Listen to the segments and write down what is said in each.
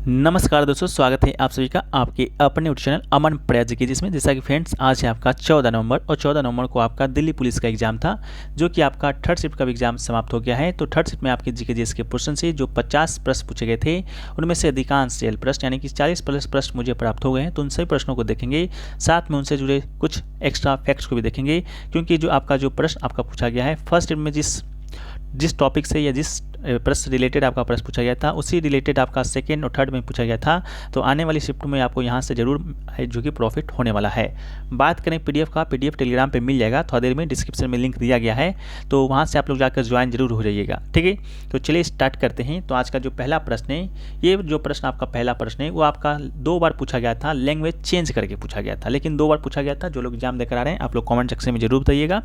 नमस्कार दोस्तों, स्वागत है आप सभी का आपके अपने यूट्यूब चैनल अमन पढ़िया जीके जिसमें जैसा कि फ्रेंड्स आज है आपका 14 नवंबर और 14 नवंबर को आपका दिल्ली पुलिस का एग्जाम था जो कि आपका थर्ड शिफ्ट का भी एग्जाम समाप्त हो गया है। तो थर्ड शिफ्ट में आपके जीके जीएस के क्वेश्चन से जो 50 प्रश्न पूछे गए थे उनमें से अधिकांश जेल प्रश्न यानी कि 40 प्लस प्रश्न मुझे प्राप्त हो गए हैं। तो उन सभी प्रश्नों को देखेंगे, साथ में उनसे जुड़े कुछ एक्स्ट्रा फैक्ट्स को भी देखेंगे, क्योंकि जो आपका जो प्रश्न आपका पूछा गया है फर्स्ट शिफ्ट में जिस टॉपिक से या जिस प्रश्न रिलेटेड आपका प्रश्न पूछा गया था उसी रिलेटेड आपका सेकेंड और थर्ड में पूछा गया था। तो आने वाली शिफ्ट में आपको यहाँ से जरूर जो कि प्रॉफिट होने वाला है। बात करें पीडीएफ का, पीडीएफ टेलीग्राम पे मिल जाएगा, थोड़ा देर में डिस्क्रिप्शन में लिंक दिया गया है, तो वहाँ से आप लोग जाकर ज्वाइन जरूर हो जाइएगा। ठीक है, तो चलिए स्टार्ट करते हैं। तो आज का जो पहला प्रश्न है, ये जो प्रश्न आपका पहला प्रश्न है वो आपका 2 बार पूछा गया था, लैंग्वेज चेंज करके पूछा गया था, लेकिन 2 बार पूछा गया था। जो लोग एग्जाम देकर आ रहे हैं आप लोग कॉमेंट सेक्शन में जरूर बताइएगा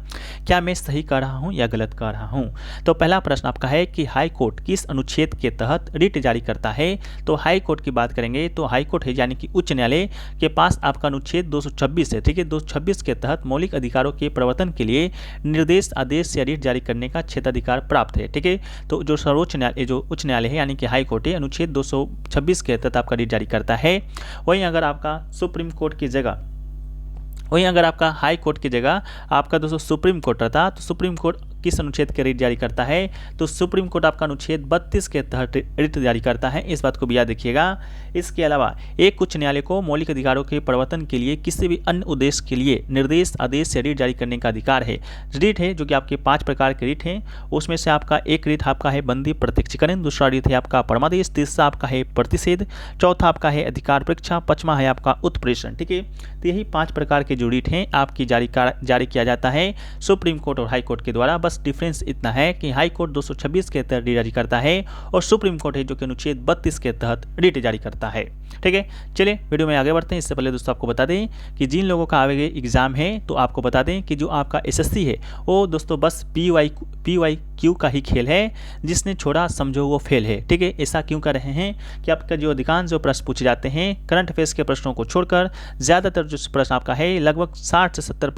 क्या मैं सही कर रहा हूँ या गलत कर रहा हूँ। तो पहला प्रश्न आपका है कि हाई कोर्ट किस अनुच्छेद के तहत रिट जारी करता है। तो हाई कोर्ट की बात करेंगे तो हाई कोर्ट है यानी कि उच्च न्यायालय के पास आपका अनुच्छेद 226 है। ठीक है, 226 के तहत मौलिक अधिकारों के प्रवर्तन के लिए निर्देश, आदेश या रिट जारी करने का क्षेत्राधिकार प्राप्त है। ठीक है, तो जो सर्वोच्च न्यायालय जो उच्च न्यायालय है यानी कि हाई कोर्ट है, अनुच्छेद 226 के तहत आपका रिट जारी करता है। वहीं अगर आपका सुप्रीम कोर्ट की जगह वहीं अगर आपका हाई कोर्ट की जगह आपका दोस्तों सुप्रीम कोर्ट रहता तो सुप्रीम कोर्ट किस अनुच्छेद के रिट जारी करता है। तो सुप्रीम कोर्ट आपका अनुच्छेद 32 के तहत रिट जारी करता है, इस बात को भी याद रखिएगा। इसके अलावा एक उच्च न्यायालय को मौलिक अधिकारों के प्रवर्तन के लिए किसी भी अन्य उद्देश्य के लिए निर्देश, आदेश या रिट जारी करने का अधिकार है। रिट है जो कि आपके 5 प्रकार के रिट हैं, उसमें से आपका एक रिट आपका है बंदी प्रत्यक्षीकरण, दूसरा रिट है आपका परमादेश, तीसरा आपका है प्रतिषेध, चौथा आपका है अधिकार परीक्षा, 5वां है आपका उत्प्रेषण। ठीक है, तो यही 5 प्रकार के जो रिट हैं आपकी जारी किया जाता है सुप्रीम कोर्ट और हाई कोर्ट के द्वारा। बस डिफरेंस इतना है कि हाई कोर्ट 226 के तहत रिट जारी करता है और सुप्रीम कोर्ट है जो कि अनुच्छेद 32 के तहत रिट जारी करता है। ठीक है, चलिए वीडियो में आगे बढ़ते हैं। इससे पहले दोस्तों आपको बता दें कि जिन लोगों का आगे एग्जाम है तो आपको बता दें कि जो आपका एसएससी है वो दोस्तों बस PYQ का ही खेल है, जिसने छोड़ा समझो वो फेल है। ठीक है, ऐसा क्यों कर रहे हैं कि आपका जो अधिकांश जो प्रश्न पूछे जाते हैं करंट अफेयर्स के प्रश्नों को छोड़कर ज़्यादातर जो प्रश्न आपका है लगभग 60 से 70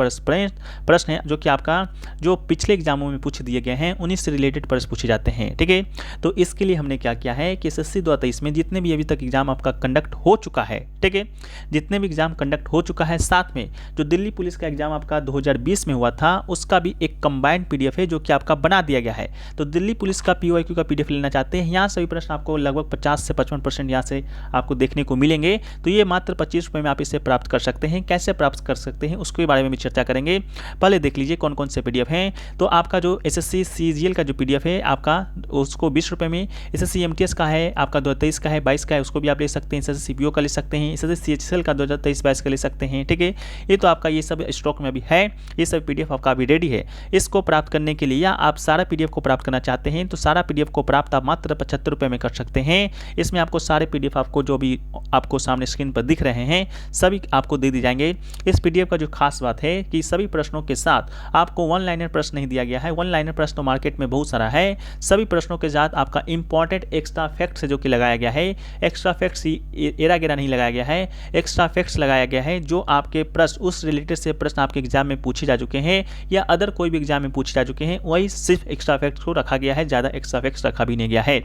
प्रश्न हैं जो कि आपका जो पिछले एग्जामों में पूछ दिए गए हैं उन्हीं से रिलेटेड प्रश्न पूछे जाते हैं। ठीक है, तो इसके लिए हमने क्या किया है कि एसएससी 2023 में जितने भी अभी तक एग्जाम आपका कंडक्ट हो चुका है, ठीक है, जितने भी एग्जाम कंडक्ट हो चुका है, साथ में जो दिल्ली पुलिस का एग्जाम आपका 2020 में हुआ था उसका भी एक कंबाइंड पीडीएफ है जो कि आपका बना दिया गया है। तो दिल्ली पुलिस का PYQ का पीडीएफ लेना चाहते हैं, यहाँ सभी प्रश्न आपको लगभग 50 से 55% यहाँ से आपको देखने को मिलेंगे। तो ये मात्र 25 रुपये में आप इसे प्राप्त कर सकते हैं। कैसे प्राप्त कर सकते हैं उसके बारे में भी चर्चा करेंगे। पहले देख लीजिए कौन कौन से पीडीएफ हैं। तो आपका जो एसएससी CGL का जो पीडीएफ है आपका उसको 20 रुपये में, एसएससी MTS का है आपका 2023 का है, 22 का है, उसको भी आप ले सकते हैं। एसएससी CPO का ले सकते हैं, एसएससी CHSL का 2023-22 का ले सकते हैं। ठीक है, ये तो आपका ये सब स्टॉक में अभी है, ये सब पीडीएफ आपका अभी रेडी है। इसको प्राप्त करने के लिए या आप सारा पीडीएफ को प्राप्त करना चाहते हैं तो सारा पीडीएफ को प्राप्त आप मात्र 75 रुपये में कर सकते हैं। इसमें आपको सारे पीडीएफ आपको जो भी आपको सामने स्क्रीन पर दिख रहे हैं सभी आपको दे दी जाएंगे। इस पीडीएफ का जो खास बात है कि सभी प्रश्नों के साथ आपको 1 लाइनर प्रश्न नहीं दिया गया है। 1 लाइनर प्रश्न तो मार्केट में बहुत सारा है, सभी प्रश्नों के साथ आपका इंपॉर्टेंट एक्स्ट्रा फैक्ट्स जो कि लगाया गया है। एक्स्ट्रा फैक्ट्स एरा गेरा नहीं लगाया गया है, एक्स्ट्रा फैक्ट्स लगाया गया है जो आपके प्रश्न उस रिलेटेड से प्रश्न आपके एग्जाम में पूछे जा चुके हैं या अदर कोई भी एग्जाम में पूछे जा चुके हैं, वही सिर्फ एक्स्ट्रा फैक्ट्स को रखा गया है, ज़्यादा एक्स्ट्रा फैक्ट्स रखा भी नहीं गया है।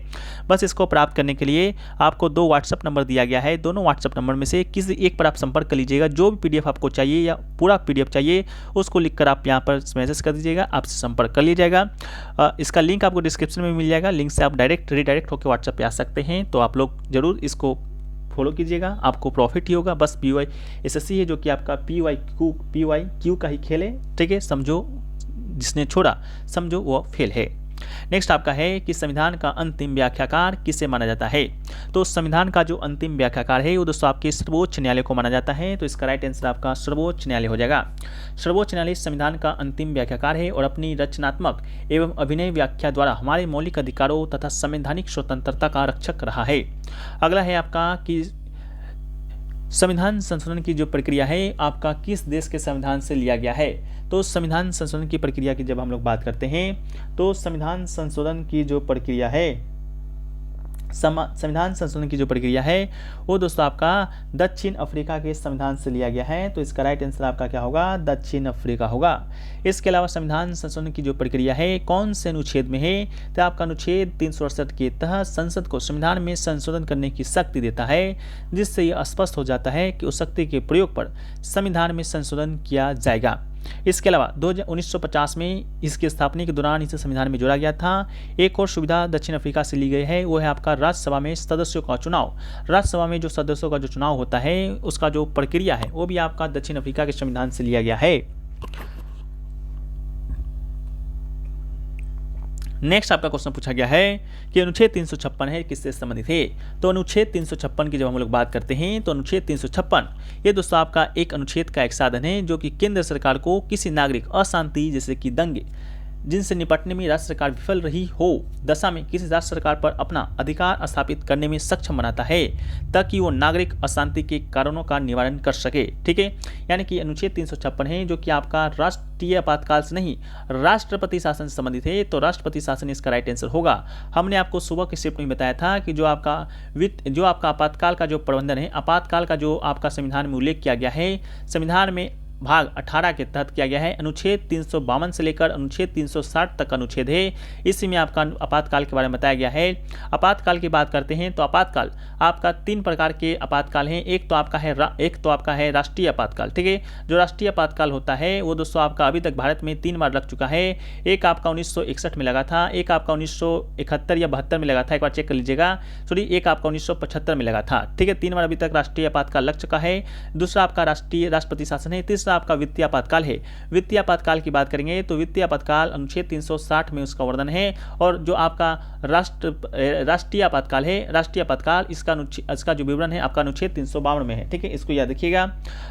बस इसको प्राप्त करने के लिए आपको 2 व्हाट्सअप नंबर दिया गया है, दोनों व्हाट्सअप नंबर में से किसी एक पर आप संपर्क कर लीजिएगा। जो भी पीडीएफ आपको चाहिए या पूरा पीडीएफ चाहिए उसको लिखकर आप यहाँ पर मैसेज कर दीजिएगा, आपसे संपर्क कर लिया जाएगा। इसका लिंक आपको डिस्क्रिप्शन में मिल जाएगा, लिंक से आप रिडायरेक्ट होकर व्हाट्सएप पे आ सकते हैं। तो आप लोग जरूर इसको फॉलो कीजिएगा, आपको प्रॉफिट ही होगा। बस एसएससी है जो कि आपका PYQ का ही खेल है। ठीक है, समझो जिसने छोड़ा समझो वो फेल है। नेक्स्ट आपका है कि संविधान का अंतिम व्याख्याकार किसे माना जाता है। तो संविधान का जो अंतिम व्याख्याकार है वो दोस्तों आपके सर्वोच्च न्यायालय को माना जाता है। तो इसका राइट आंसर आपका सर्वोच्च न्यायालय हो जाएगा। सर्वोच्च न्यायालय संविधान का अंतिम व्याख्याकार है और अपनी रचनात्मक एवं अभिनय व्याख्या द्वारा हमारे मौलिक अधिकारों तथा संवैधानिक स्वतंत्रता का रक्षक रहा है। अगला है आपका कि संविधान संशोधन की जो प्रक्रिया है आपका किस देश के संविधान से लिया गया है। तो संविधान संशोधन की प्रक्रिया की जब हम लोग बात करते हैं तो संविधान संशोधन की जो प्रक्रिया है संविधान संशोधन की जो प्रक्रिया है वो दोस्तों आपका दक्षिण अफ्रीका के संविधान से लिया गया है। तो इसका राइट आंसर आपका क्या होगा, दक्षिण अफ्रीका होगा। इसके अलावा संविधान संशोधन की जो प्रक्रिया है कौन से अनुच्छेद में है, तो आपका अनुच्छेद 368 के तहत संसद को संविधान में संशोधन करने की शक्ति देता है, जिससे यह स्पष्ट हो जाता है कि उस शक्ति के प्रयोग पर संविधान में संशोधन किया जाएगा। इसके अलावा 1950 में इसकी स्थापना के दौरान इसे संविधान में जोड़ा गया था। एक और सुविधा दक्षिण अफ्रीका से ली गई है, वो है आपका राज्यसभा में सदस्यों का चुनाव। राज्यसभा में जो सदस्यों का जो चुनाव होता है उसका जो प्रक्रिया है वो भी आपका दक्षिण अफ्रीका के संविधान से लिया गया है। नेक्स्ट आपका क्वेश्चन पूछा गया है कि अनुच्छेद 356 है किससे संबंधित है। तो अनुच्छेद 356 की जब हम लोग बात करते हैं तो अनुच्छेद 356 ये दोस्तों आपका एक अनुच्छेद का एक साधन है जो कि केंद्र सरकार को किसी नागरिक अशांति जैसे कि दंगे जिनसे निपटने में राज्य सरकार विफल रही हो दशा में किसी राज्य सरकार पर अपना अधिकार स्थापित करने में सक्षम बनाता है, ताकि वो नागरिक अशांति के कारणों का निवारण कर सके। ठीक है, यानी कि अनुच्छेद 356 है जो कि आपका राष्ट्रीय आपातकाल से नहीं राष्ट्रपति शासन से संबंधित है। तो राष्ट्रपति शासन इसका राइट आंसर होगा। हमने आपको सुबह के शिफ्ट में बताया था कि जो आपका आपातकाल का जो प्रबंधन है, आपातकाल का जो आपका संविधान में उल्लेख किया गया है, संविधान में भाग 18 के तहत किया गया है। अनुच्छेद 352 से लेकर अनुच्छेद 360 तक अनुच्छेद है, इसी में आपका आपातकाल के बारे में बताया गया है। आपातकाल की बात करते हैं तो आपातकाल आपका 3 प्रकार के आपातकाल हैं। एक तो आपका है राष्ट्रीय आपातकाल। ठीक है, जो राष्ट्रीय आपातकाल होता है वो दोस्तों आपका अभी तक भारत में 3 बार लग चुका है। एक आपका 1961 में लगा था, एक आपका 1971 या 72 में लगा था, एक बार चेक कर लीजिएगा, सॉरी एक आपका 1975 में लगा था। ठीक है, 3 बार अभी तक राष्ट्रीय आपातकाल लग चुका है। दूसरा आपका राष्ट्रपति शासन है। तीसरा आपका वित्तीय आपातकाल है। वित्तीय आपातकाल की बात करेंगे तो वित्तीय आपातकाल अनुच्छेद 360 में उसका वर्णन है। और जो आपका राष्ट्रीय आपातकाल है, राष्ट्रीय आपातकाल इसका जो विवरण है आपका अनुच्छेद 352 में है। ठीक है, इसको याद रखिएगा।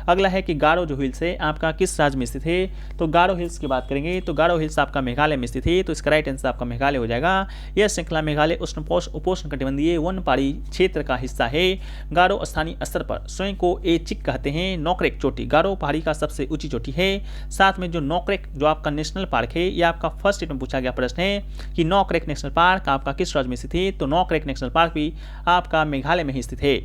अगला है कि गारो जो हिल्स है आपका किस राज्य में स्थित है। तो गारो हिल्स की बात करेंगे तो गारो हिल्स आपका मेघालय में स्थित है। तो इसका राइट आंसर आपका मेघालय हो जाएगा। यह श्रृंखला मेघालय उपोष्ण कटिबंधीय वन पहाड़ी क्षेत्र का हिस्सा है। गारो स्थानीय स्तर पर स्वयं को एचिक कहते हैं। नोकरेक चोटी गारो पहाड़ी का सबसे ऊंची चोटी है। साथ में जो नोकरेक जो आपका नेशनल पार्क है, यह आपका फर्स्ट स्टेट में पूछा गया प्रश्न है कि नोकरेक नेशनल पार्क आपका किस राज्य में स्थित है। तो नोकरेक नेशनल पार्क भी आपका मेघालय में ही स्थित है।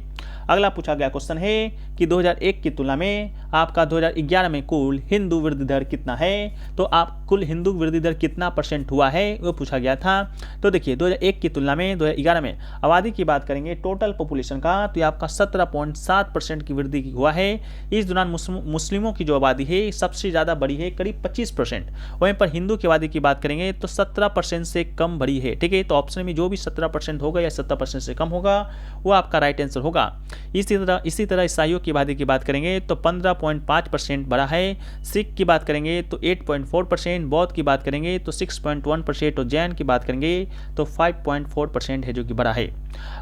अगला पूछा गया क्वेश्चन है कि 2001 की तुलना में आपका 2011 में कुल हिंदू वृद्धि दर कितना है। तो आप कुल हिंदू वृद्धि दर कितना % हुआ है वो पूछा गया था। तो देखिए 2001 की तुलना में 2011 में आबादी की बात करेंगे टोटल पॉपुलेशन का, तो ये आपका 17.7% की वृद्धि हुआ है। इस दौरान मुस्लिमों की जो आबादी है सबसे ज़्यादा बढ़ी है, करीब 25%। वहीं पर हिंदू की आबादी की बात करेंगे तो 17% से कम बढ़ी है। ठीक है, तो ऑप्शन में जो भी 17% होगा या 17% से कम होगा वो आपका राइट आंसर होगा। इसी तरह ईसाइयों की आबादी की बात करेंगे तो 15.5% बढ़ा है। सिख की बात करेंगे तो 8.4%, बौद्ध की बात करेंगे तो 6.1% और जैन की बात करेंगे तो 5.4% है जो कि बढ़ा है।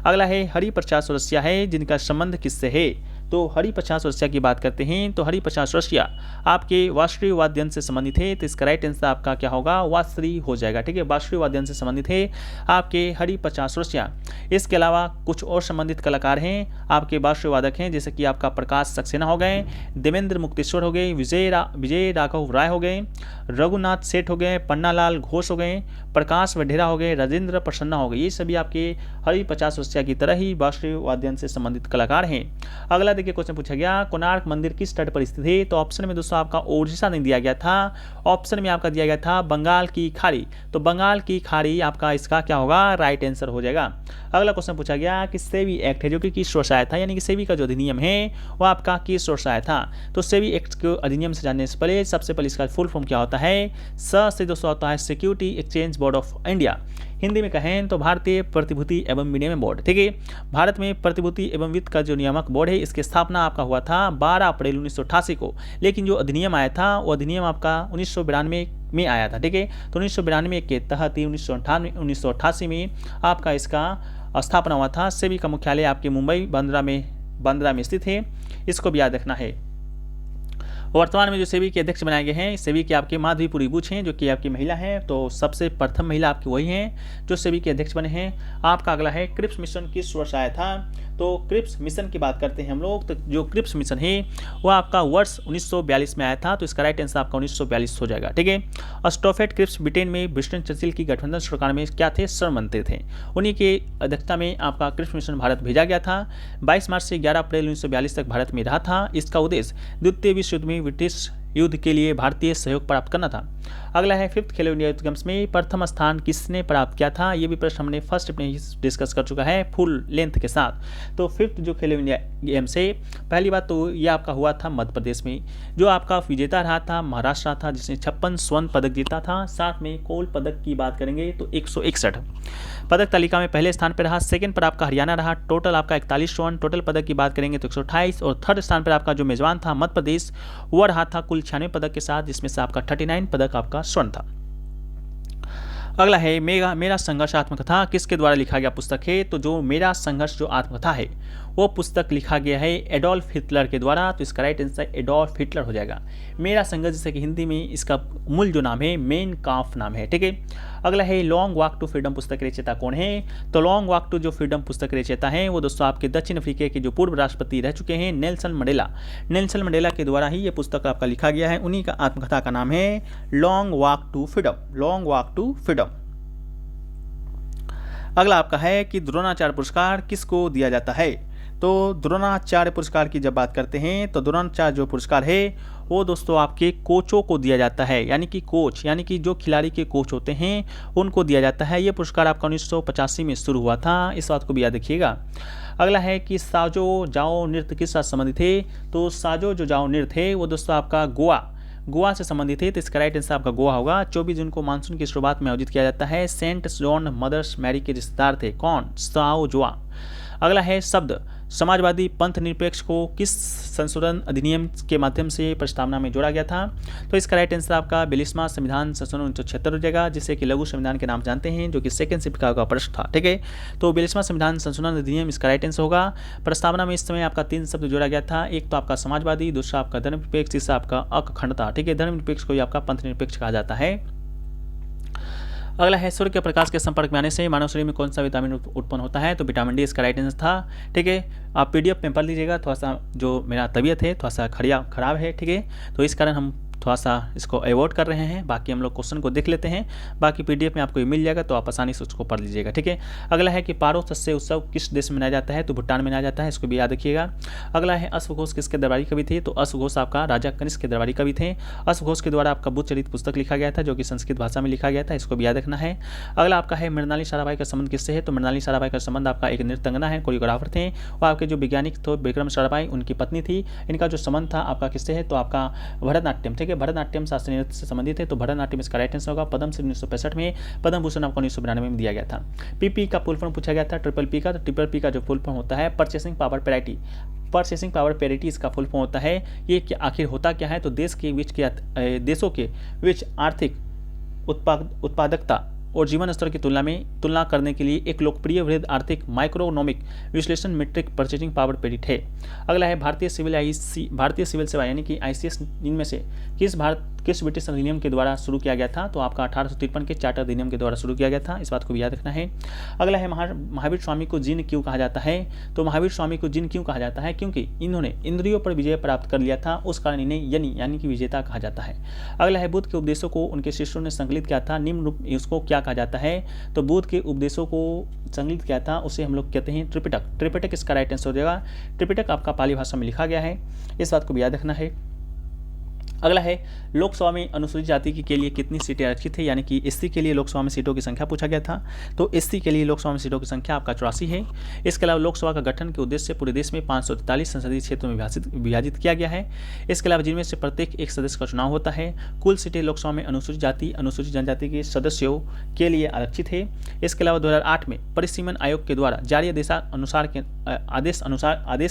अगला है हरि प्रसाद चौरसिया है जिनका संबंध किससे है। तो हरि प्रसाद चौरसिया की बात करते हैं तो हरि प्रसाद चौरसिया आपके वास्तुवादी वाद्ययंत्र से संबंधित है। तो इसका राइट आंसर आपका क्या होगा, वास्तुवादी हो जाएगा। ठीक है, वास्तुवादी वाद्ययंत्र से संबंधित है आपके हरि प्रसाद चौरसिया। इसके अलावा कुछ और संबंधित कलाकार हैं आपके वास्तुवादी वादक हैं, जैसे कि आपका प्रकाश सक्सेना हो गए, देवेंद्र मुक्तेश्वर हो गए, विजय राघव राय हो गए, रघुनाथ सेठ हो गए, पन्नालाल घोष हो गए, प्रकाश वढेरा हो गए, राजेंद्र प्रसन्ना हो गए। ये सभी आपके हरि प्रसाद चौरसिया की तरह ही वास्तुवादी वाद्ययंत्र से संबंधित कलाकार हैं। अगला देखिए क्वेश्चन पूछा गया कोणार्क मंदिर किस तट पर स्थित है। तो ऑप्शन में दोस्तों आपका ओडिशा नहीं दिया गया था, ऑप्शन में आपका दिया गया था बंगाल की खाड़ी। तो बंगाल की खाड़ी आपका इसका क्या होगा, राइट आंसर हो जाएगा। अगला क्वेश्चन पूछा गया कि सेबी एक्ट है जो कि किस वर्ष आया था, यानी कि सेबी का जो अधिनियम है वो आपका किस वर्ष आया था। तो सेबी एक्ट के अधिनियम से जानने से पहले सबसे पहले इसका फुल फॉर्म क्या होता है। स से दोस्तों होता है security exchange board of India, Hindi में कहें तो भारतीय प्रतिभूति एवं विनिमय बोर्ड। ठीक है, भारत में प्रतिभूति एवं वित्त का जो नियामक बोर्ड है इसकी स्थापना आपका हुआ था 12 अप्रैल 1988 को, लेकिन जो अधिनियम आया था वो अधिनियम आपका 1992 में आया था। ठीक है, तो 1992 के तहत ही 1988 में आपका इसका स्थापना हुआ था। सेबी का मुख्यालय आपके मुंबई बांद्रा में स्थित है, इसको भी याद रखना है। वर्तमान में जो सेबी के अध्यक्ष बनाए गए हैं, सेबी के आपके माधवीपुरी बुच हैं, जो कि आपकी महिला हैं। तो सबसे प्रथम महिला आपकी वही हैं जो सेबी के अध्यक्ष बने हैं। आपका अगला है क्रिप्स मिशन किस वर्ष आया था। तो क्रिप्स मिशन की बात करते हैं हम लोग, तो जो क्रिप्स मिशन है वो आपका वर्ष 1942 में आया था। तो इसका राइट आंसर आपका 1942 हो जाएगा, ठीक है। स्टॉफेट क्रिप्स ब्रिटेन में विंस्टन चर्चिल की गठबंधन सरकार में क्या थे, श्रम मंत्री थे। उन्हीं के अध्यक्षता में आपका क्रिप्स मिशन भारत भेजा गया था। 22 मार्च से 11 अप्रैल 1942 तक भारत में रहा था। इसका उद्देश्य द्वितीय विश्व युद्ध में ब्रिटिश युद्ध के लिए भारतीय सहयोग प्राप्त करना था। अगला है फिफ्थ खेलो इंडिया यूथ गेम्स में प्रथम स्थान किसने प्राप्त किया था। ये भी प्रश्न हमने फर्स्ट में ही डिस्कस कर चुका है फुल लेंथ के साथ। तो फिफ्थ जो खेलो इंडिया गेम्स है, पहली बात तो ये आपका हुआ था मध्य प्रदेश में। जो आपका विजेता रहा था महाराष्ट्र था, जिसने 56 स्वर्ण पदक जीता था। साथ में गोल्ड पदक की बात करेंगे तो 161 पदक तालिका में पहले स्थान पर रहा। सेकंड पर आपका हरियाणा रहा, टोटल आपका 41 स्वर्ण। टोटल पदक की बात करेंगे तो 128। और थर्ड स्थान पर आपका जो मेजबान था मध्य प्रदेश, वो रहा था कुल 96 पदक के साथ, जिसमें से आपका 39 पदक आपका स्वर्ण था। अगला है मेरा संघर्ष आत्मकथा किसके द्वारा लिखा गया पुस्तक है। तो जो मेरा संघर्ष जो आत्मकथा है वो पुस्तक लिखा गया है एडोल्फ हिटलर के द्वारा। तो इसका राइट आंसर एडोल्फ हिटलर हो जाएगा। मेरा संघर्ष जैसे कि हिंदी में इसका मूल जो नाम है मेन काम्फ नाम है, ठीक है। अगला है लॉन्ग वॉक टू फ्रीडम पुस्तक के रचयिता कौन है। तो लॉन्ग वॉक टू जो फ्रीडम पुस्तक के रचयिता हैं वो दोस्तों आपके दक्षिण अफ्रीका के जो पूर्व राष्ट्रपति रह चुके हैं नेल्सन मंडेला के द्वारा ही ये पुस्तक आपका लिखा गया है। उन्हीं का आत्मकथा का नाम है लॉन्ग वॉक टू फ्रीडम। अगला आपका है कि द्रोणाचार्य पुरस्कार किसको दिया जाता है। तो द्रोणाचार्य पुरस्कार की जब बात करते हैं तो द्रोणाचार्य जो पुरस्कार है वो दोस्तों आपके कोचों को दिया जाता है, यानी कि कोच यानी कि जो खिलाड़ी के कोच होते हैं उनको दिया जाता है। ये पुरस्कार आपका 1985 में शुरू हुआ था, इस बात को भी याद रखिएगा। अगला है कि साजो जाओ नृत्य किस साथ संबंधित है। तो साजो जो जाओ नृत्य है वो दोस्तों आपका गोवा से संबंधित है। तो इसका राइट आंसर आपका गोवा होगा। 24 जून को मानसून की शुरुआत में आयोजित किया जाता है। सेंट जॉन मदर्स मैरी के रिश्तेदार थे कौन, साओ जोआ। अगला है शब्द समाजवादी पंथ निरपेक्ष को किस संशोधन अधिनियम के माध्यम से प्रस्तावना में जोड़ा गया था। तो इसका राइट आंसर आपका 42वां संविधान संशोधन 1976 हो जाएगा, जिसे कि लघु संविधान के नाम जानते हैं, जो कि सेकंड शिफ्ट का प्रश्न था, ठीक है। तो 42वां संविधान संशोधन अधिनियम इसका राइट आंसर होगा। प्रस्तावना में इस समय आपका 3 शब्द जोड़ा गया था। एक तो आपका समाजवादी, दूसरा आपका धर्मनिरपेक्ष, तीसरा आपका अखंडता, ठीक है। धर्मनिरपेक्ष को आपका पंथ निरपेक्ष कहा जाता है। अगला है सूर्य के प्रकाश के संपर्क में आने से मानव शरीर में कौन सा विटामिन उत्पन्न होता है। तो विटामिन डी इसका राइट आंसर था, ठीक है। आप पीडीएफ में पढ़ लीजिएगा, थोड़ा सा जो मेरा तबीयत है थोड़ा सा खराब है, ठीक है। तो इस कारण हम थोड़ा सा इसको अवॉइड कर रहे हैं। बाकी हम लोग क्वेश्चन को देख लेते हैं, बाकी पीडीएफ में आपको मिल जाएगा, तो आप आसानी से उसको पढ़ लीजिएगा, ठीक है। अगला है कि पारो सस्य उत्सव किस देश में मनाया जाता है। तो भूटान में मनाया जाता है, इसको भी याद रखिएगा। अगला है अश्वघोष किसके दरबारी कवि थे। तो अश्वघोष आपका राजा कनिष्क के दरबारी कवि थे। अश्वघोष के द्वारा आपका बुद्ध चरित पुस्तक लिखा गया था, जो कि संस्कृत भाषा में लिखा गया था, इसको भी याद रखना है। अगला आपका है मृणाली साराभाई का संबंध किससे है। तो मृणाली साराभाई का संबंध आपका एक नृत्यंगना है, कोरियोग्राफर थे। वो आपके जो वैज्ञानिक थे विक्रम साराभाई उनकी पत्नी थी। इनका जो संबंध था आपका किससे है। तो आपका भरतनाट्यम, ठीक है, भरतनाट्यम शास्त्रीय नृत्य से संबंधित है। तो भरतनाट्यम इसका राइट आंसर होगा। पद्मश्री 1965 में, पद्म भूषण आपको 1992 में दिया गया था। पीपी का फुल फॉर्म पूछा गया था, ट्रिपल पी का। तो ट्रिपल पी का जो फुल फॉर्म होता है purchasing power parity, purchasing power parity इसका फुल फॉर्म होता है। ये आखिर होता क्या है। तो देशों के बीच आर्थिक उत्पादकता और जीवन स्तर की तुलना करने के लिए एक लोकप्रिय वृहद आर्थिक माइक्रोइकोनॉमिक विश्लेषण मीट्रिक परचेजिंग पावर पैरिट है। अगला है भारतीय सिविल सेवा यानी कि ICS इनमें से किस ब्रिटिश अधिनियम के द्वारा शुरू किया गया था। तो आपका 1853 के चार्टर अधिनियम के द्वारा शुरू किया गया था, इस बात को भी याद रखना है। अगला है महावीर स्वामी को जिन क्यों कहा जाता है। तो महावीर स्वामी को जिन क्यों कहा जाता है, क्योंकि इन्होंने इंद्रियों पर विजय प्राप्त कर लिया था, उस कारण इन्हें यानी कि विजेता कहा जाता है। अगला है बुद्ध के उपदेशों को उनके शिष्यों ने संकलित किया था, निम्न रूप उसको क्या कहा जाता है। तो बुद्ध के उपदेशों को संकलित किया था, उसे हम लोग कहते हैं त्रिपिटक इसका राइट आंसर हो जाएगा। त्रिपिटक आपका पाली भाषा में लिखा गया है, इस बात को भी याद रखना है। अगला है लोकसभा में अनुसूचित जाति के लिए कितनी सीटें आरक्षित है, यानी कि SC के लिए लोकसभा में सीटों की संख्या पूछा गया था। तो SC के लिए लोकसभा में सीटों की संख्या आपका 84 है। इसके अलावा लोकसभा का गठन के उद्देश्य से पूरे देश में 543 संसदीय क्षेत्रों में विभाजित किया गया है। इसके अलावा जिनमें से प्रत्येक एक सदस्य का चुनाव होता है। कुल सीटें लोकसभा में अनुसूचित जाति अनुसूचित जनजाति के सदस्यों के लिए आरक्षित है। इसके अलावा 2008 में परिसीमन आयोग के द्वारा जारी आदेश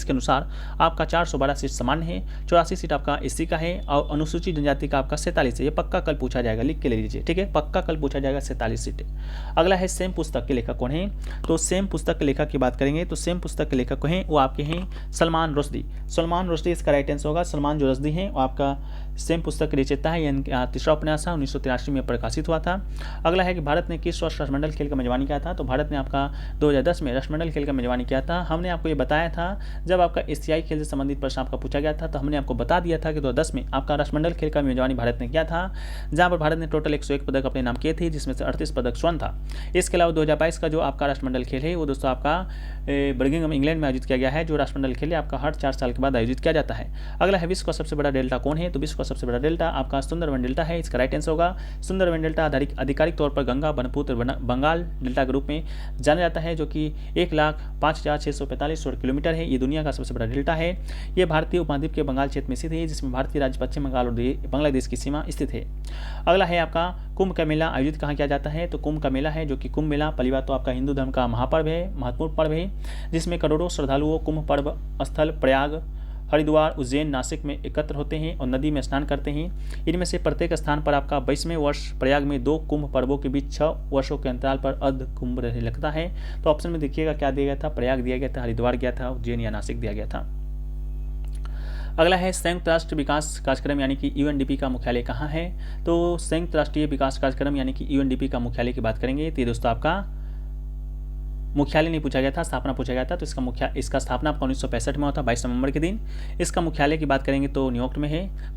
के अनुसार आपका 412 सीट सामान्य है, 84 सीट आपका SC का है और अनुसूचित जनजाति का आपका 47 है। ये पक्का कल पूछा जाएगा, लिख के ले लीजिए, ठीक है, पक्का कल पूछा जाएगा 47 सीटें। अगला है सेम पुस्तक के लेखक कौन है, तो सेम पुस्तक के लेखक की बात करेंगे तो सेम पुस्तक के लेखक हैं वो आपके हैं सलमान रुश्दी। सलमान रुश्दी इसका राइट आंसर होगा। सलमान जो रुश्दी हैं वो आपका सेम पुस्तक के रचयिता है। यह तीसरा उपन्यास 1983 में प्रकाशित हुआ था। अगला है कि भारत ने किस वर्ष राष्ट्रमंडल खेल का मेजबानी किया था, तो भारत ने आपका 2010 में राष्ट्रमंडल खेल का मेजबानी किया था। हमने आपको ये बताया था जब आपका एशियाई खेल से संबंधित प्रश्न आपका पूछा गया था तो हमने आपको बता दिया था कि 2010 में आपका राष्ट्रमंडल खेल का मेजबानी भारत ने किया था, जहां पर भारत ने टोटल 101 पदक अपने नाम किए थे, जिसमें से 38 पदक स्वर्ण था। इसके अलावा 2022 का जो आपका राष्ट्रमंडल खेल है वो दोस्तों आपका बर्मिंघम इंग्लैंड में आयोजित किया गया है। जो राष्ट्रमंडल खेल है आपका हर 4 साल के बाद आयोजित किया जाता है। अगला है विश्व का सबसे बड़ा डेल्टा कौन है, तो विश्व का सबसे बड़ा डेल्टा आपका सुंदरवन डेल्टा है। इसका राइट आंसर होगा सुंदरवन डेल्टा। आधिकारिक तौर पर गंगा ब्रह्मपुत्र बंगाल डेल्टा के रूप में जाना जाता है, जो कि 1,05,645 स्क्वायर किलोमीटर है। ये दुनिया का सबसे बड़ा डेल्टा है। ये भारतीय उपमहाद्वीप के बंगाल क्षेत्र में स्थित है, जिसमें भारतीय राज्य पश्चिम बंगाल और बांग्लादेश की सीमा स्थित है। अगला है आपका कुंभ का मेला आयोजित कहाँ किया जाता है, तो कुंभ का मेला है जो कि कुंभ मेला पहली बात तो आपका हिंदू धर्म का महापर्व है, महत्वपूर्ण पर्व है, जिसमें करोड़ों श्रद्धालुओं कुंभ पर्व स्थल प्रयाग, हरिद्वार, उज्जैन, नासिक में एकत्र होते हैं और नदी में स्नान करते हैं। इनमें से प्रत्येक स्थान पर आपका 22वें वर्ष प्रयाग में 2 कुंभ पर्वों के बीच 6 वर्षों के अंतराल पर अर्ध कुंभ लगता है। तो ऑप्शन में देखिएगा क्या दिया गया था, प्रयाग दिया गया था, हरिद्वार गया था, उज्जैन या नासिक दिया गया था। अगला है संयुक्त राष्ट्र विकास कार्यक्रम यानी कि यूएनडीपी का मुख्यालय कहाँ है, तो संयुक्त राष्ट्रीय विकास कार्यक्रम यानी कि यूएनडीपी का मुख्यालय की बात करेंगे तो ये दोस्तों आपका मुख्यालय नहीं पूछा गया था, स्थापना पूछा गया था। तो इसका स्थापना आपका 1965 में हुआ था 22 नवंबर के दिन। इसका मुख्यालय की बात करेंगे तो न्यूयॉर्क में है।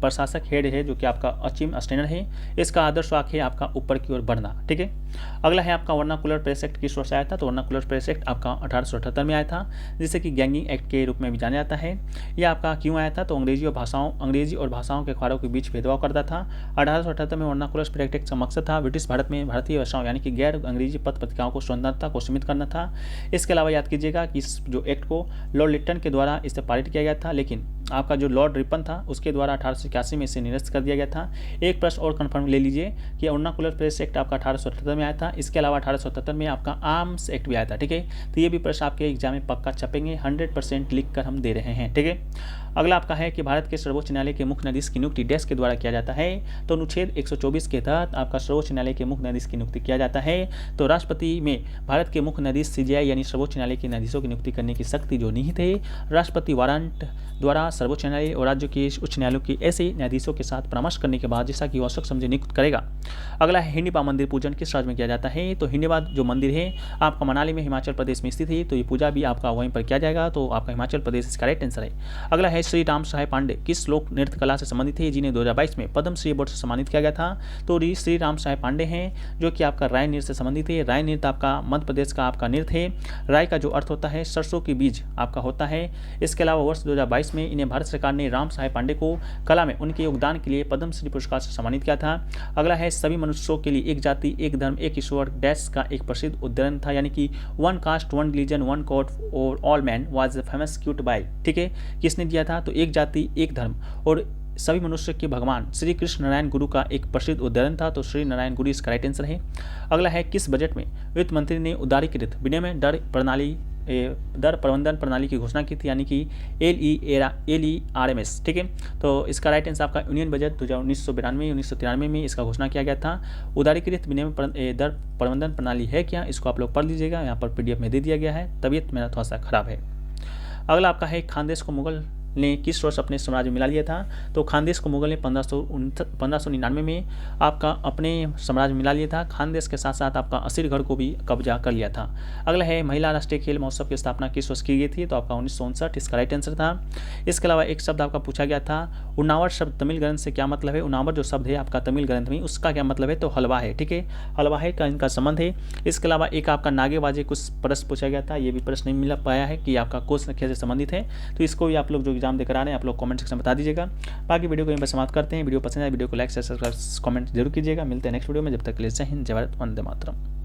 प्रशासक हेड है जो कि आपका अचिम स्टेनर है। इसका आदर्श वाक्य है आपका ऊपर की ओर बढ़ना, ठीक है। अगला है आपका वर्नाकुलर प्रेस एक्ट किस वर्ष आया था, तो वर्नाकुलर प्रेस एक्ट आपका 1878 में आया था, जिसे कि गैंगिंग एक्ट के रूप में भी जाना जाता है। यह आपका क्यों आया था, तो अंग्रेजी और भाषाओं के अखबारों के बीच भेदभाव करता था। 1878 में वर्नाकुलर प्रेस एक्ट का मकसद था ब्रिटिश भारत में भारतीय भाषाओं यानी कि गैर अंग्रेजी पत्र पत्रिकाओं को स्वतंत्रता को सीमित करना था। इसके अलावा याद कीजिएगा कि इस जो एक्ट को लॉर्ड लिटन के द्वारा इसे पारित किया गया था, लेकिन आपका जो लॉर्ड रिपन था उसके द्वारा 1881 में इसे निरस्त कर दिया गया था। एक प्रश्न और कंफर्म ले लीजिए कि वर्नाकुलर प्रेस एक्ट आपका 1878 में आया था। इसके अलावा 1877 में आपका आर्म्स एक्ट भी आया था, ठीक है। तो ये भी प्रश्न आपके एग्जाम में पक्का छपेंगे, 100% लिख कर हम दे रहे हैं, ठीक है। अगला आपका है कि भारत के सर्वोच्च न्यायालय के मुख्य न्यायाधीश की नियुक्ति डैश के द्वारा किया जाता है, तो अनुच्छेद 124 के तहत आपका सर्वोच्च न्यायालय के मुख्य न्यायाधीश की नियुक्ति किया जाता है। तो राष्ट्रपति में भारत के मुख्य न्यायाधीश सीजेआई यानी सर्वोच्च न्यायालय के न्यायाधीशों की नियुक्ति करने की शक्ति जो निहित है राष्ट्रपति वारंट द्वारा सर्वोच्च न्यायालय और राज्य के उच्च न्यायालयों के ऐसे न्यायाधीशों के साथ परामर्श करने के बाद जैसा कि आवश्यक समझे नियुक्त करेगा। अगला है हिंडिबा मंदिर पूजन किस राज्य में किया जाता है, तो हिंडिबा जो मंदिर है आपका मनाली में हिमाचल प्रदेश में स्थित है, तो ये पूजा भी आपका वहीं पर किया जाएगा, तो आपका हिमाचल प्रदेश इसका राइट आंसर है। अगला है श्री राम साहेब पांडे किस लोक नृत्य कला से संबंधित है, जिन्हें 2022 में पद्मश्री अवार्ड से सम्मानित किया गया था, तो श्री राम साहेब पांडे हैं जो कि आपका राय नृत्य से संबंधित है। राय नृत्य आपका मध्य प्रदेश का आपका नृत्य है। राय का जो अर्थ होता है सरसों के बीज आपका होता है। इसके अलावा वर्ष 2022 में इन्हें भारत सरकार ने राम साहेब पांडे को कला में उनके योगदान के लिए पद्मश्री पुरस्कार से सम्मानित किया था। अगला है सभी मनुष्यों के लिए एक जाति एक धर्म एक ईश्वर डैश का एक प्रसिद्ध उद्धरण था, यानी कि one caste one religion one god और all man was famous cute by, ठीक है। किसने दिया था, तो एक जाति एक धर्म और सभी मनुष्य के भगवान श्री कृष्ण नारायण गुरु का एक प्रसिद्ध उद्धरण था, तो श्री नारायण गुरु इसका राइट आंसर है। अगला है किस बजट में वित्त मंत्री ने उदारीकृत विनिमय दर प्रबंधन प्रणाली की घोषणा की थी, यानी कि LERMS, ठीक है। तो इसका राइट आंसर आपका यूनियन बजट 1992-1993 में इसका घोषणा किया गया था। उदारीकृत विनिमय दर प्रबंधन प्रणाली है क्या, इसको आप लोग पढ़ लीजिएगा, यहाँ पर PDF में दे दिया गया है। तबीयत मेरा थोड़ा सा खराब है। अगला आपका है खानदेश को मुगल ने किस वर्ष अपने साम्राज्य में मिला लिया था, तो खानदेश को मुगल ने 1599 में आपका अपने साम्राज्य में मिला लिया था। खानदेश के साथ साथ आपका असीरगढ़ को भी कब्जा कर लिया था। अगला है महिला राष्ट्रीय खेल महोत्सव की स्थापना किस वर्ष की गई थी, तो आपका 1959 इसका राइट आंसर था। इसके अलावा एक शब्द आपका पूछा गया था, उन्नावर शब्द तमिल ग्रंथ से क्या मतलब है। उन्नावर जो शब्द है आपका तमिल ग्रंथ में उसका क्या मतलब है, तो हलवा है, ठीक है। हलवा है का इनका संबंध है। इसके अलावा एक आपका नागेबाजी कुछ प्रश्न पूछा गया था, ये भी प्रश्न नहीं मिल पाया है कि आपका कोष संख्या से संबंधित है, तो इसको भी आप लोग जो एग्जाम देकर आ रहे हैं आप लोग कमेंट सेक्शन में बता दीजिएगा। बाकी वीडियो को यहीं पर समाप्त करते हैं। वीडियो पसंद आए वीडियो को लाइक शेयर सब्सक्राइब कमेंट जरूर कीजिएगा। मिलते हैं नेक्स्ट वीडियो में, जब तक के लिए जय हिंद जय भारत वंदे मातरम।